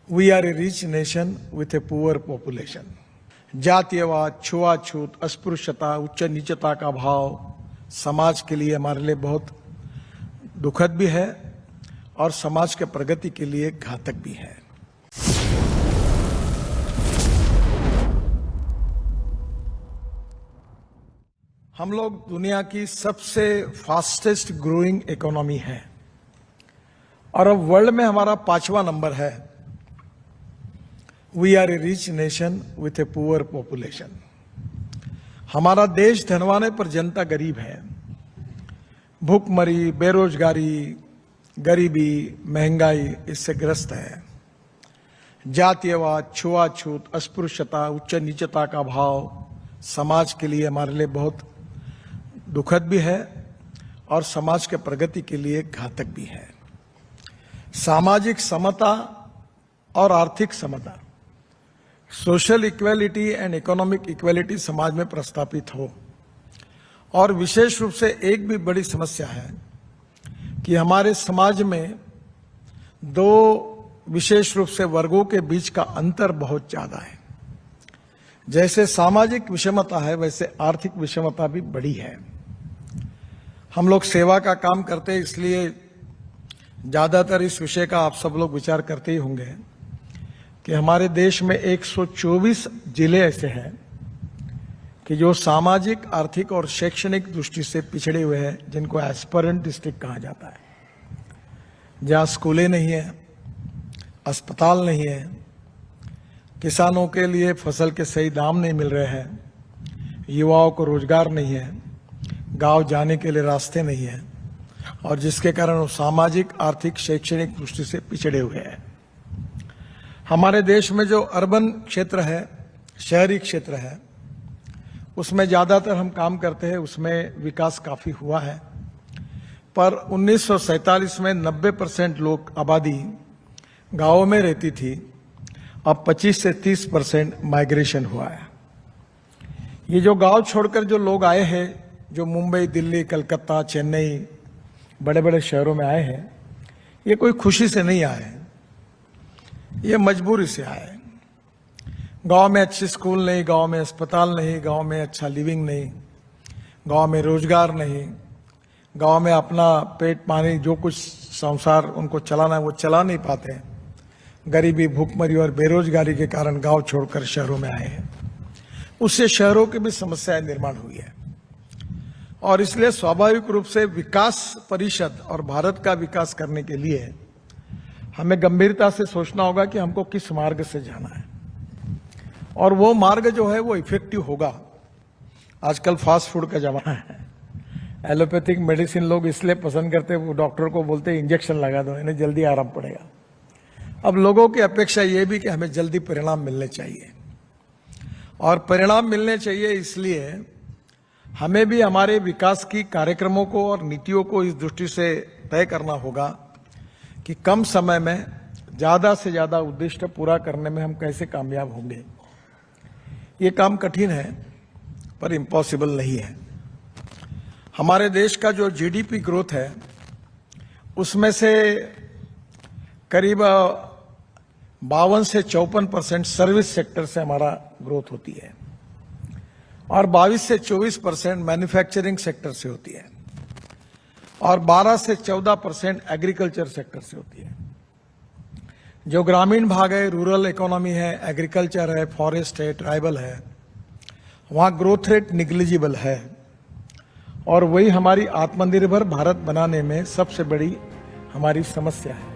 We are a rich nation with a poor population. जातीयवाद, छुआछूत, अस्पृश्यता, उच्च नीचता का भाव समाज के लिए हमारे लिए बहुत दुखद भी है और समाज के प्रगति के लिए घातक भी है। हम लोग दुनिया की सबसे फास्टेस्ट ग्रोइंग इकोनॉमी है और अब वर्ल्ड में हमारा 5वां नंबर है। We are a rich nation with a poor population. हमारा देश धनवान है पर जनता गरीब है। भूखमरी, बेरोजगारी, गरीबी, महंगाई इससे ग्रस्त है। जातीयवाद, छुआछूत, अस्पृश्यता, उच्च नीचता का भाव समाज के लिए हमारे लिए बहुत दुखद भी है और समाज के प्रगति के लिए घातक भी है। सामाजिक समता और आर्थिक समता, social equality and economic equality समाज में प्रस्तापित हो। और विशेष रूप से एक भी बड़ी समस्या है कि हमारे समाज में दो विशेष रूप से वर्गों के बीच का अंतर बहुत ज्यादा है। जैसे सामाजिक विषमता है वैसे आर्थिक विषमता भी बड़ी है। हम लोग सेवा का काम करते हैं, इसलिए ज्यादातर इस विषय का आप सब लोग विचार करते ही होंगे कि हमारे देश में 124 जिले ऐसे हैं कि जो सामाजिक, आर्थिक और शैक्षणिक दृष्टि से पिछड़े हुए हैं, जिनको एस्पिरेंट डिस्ट्रिक्ट कहा जाता है, जहां स्कूलें नहीं है, अस्पताल नहीं है, किसानों के लिए फसल के सही दाम नहीं मिल रहे हैं, युवाओं को रोजगार नहीं है, गांव जाने के लिए रास्ते नहीं है और जिसके कारण वो सामाजिक, आर्थिक, शैक्षणिक दृष्टि से पिछड़े हुए हैं। हमारे देश में जो अर्बन क्षेत्र है, शहरी क्षेत्र है, उसमें ज्यादातर हम काम करते हैं, उसमें विकास काफी हुआ है। पर 1947 में 90% लोग आबादी गांवों में रहती थी, अब 25 से 30% माइग्रेशन हुआ है। ये जो गांव छोड़कर जो लोग आए हैं, जो मुंबई, दिल्ली, कलकत्ता, चेन्नई, बड़े बड़े शहरों में आए हैं, ये कोई खुशी से नहीं आए हैं, ये मजबूरी से आए हैं। गांव में अच्छे स्कूल नहीं, गांव में अस्पताल नहीं, गांव में अच्छा लिविंग नहीं, गांव में रोजगार नहीं, गांव में अपना पेट पानी जो कुछ संसार उनको चलाना है वो चला नहीं पाते। गरीबी, भूखमरी और बेरोजगारी के कारण गांव छोड़कर शहरों में आए हैं। उससे शहरों की भी समस्याएं निर्माण हुई है और इसलिए स्वाभाविक रूप से विकास परिषद और भारत का विकास करने के लिए हमें गंभीरता से सोचना होगा कि हमको किस मार्ग से जाना है और वो मार्ग जो है वो इफेक्टिव होगा। आजकल फास्ट फूड का जमाना है। एलोपैथिक मेडिसिन लोग इसलिए पसंद करते हैं, वो डॉक्टर को बोलते हैं इंजेक्शन लगा दो, इन्हें जल्दी आराम पड़ेगा। अब लोगों की अपेक्षा ये भी कि हमें जल्दी परिणाम मिलने चाहिए और परिणाम मिलने चाहिए, इसलिए हमें भी हमारे विकास की कार्यक्रमों को और नीतियों को इस दृष्टि से तय करना होगा कि कम समय में ज्यादा से ज्यादा उद्देश्य पूरा करने में हम कैसे कामयाब होंगे। ये काम कठिन है पर इम्पॉसिबल नहीं है। हमारे देश का जो जीडीपी ग्रोथ है उसमें से करीब 52 से 54% सर्विस सेक्टर से हमारा ग्रोथ होती है और 22 से 24% मैन्युफैक्चरिंग सेक्टर से होती है और 12 से 14% एग्रीकल्चर सेक्टर से होती है। जो ग्रामीण भाग है, रूरल इकोनॉमी है, एग्रीकल्चर है, फॉरेस्ट है, ट्राइबल है, वहां ग्रोथ रेट निग्लिजिबल है और वही हमारी आत्मनिर्भर भारत बनाने में सबसे बड़ी हमारी समस्या है।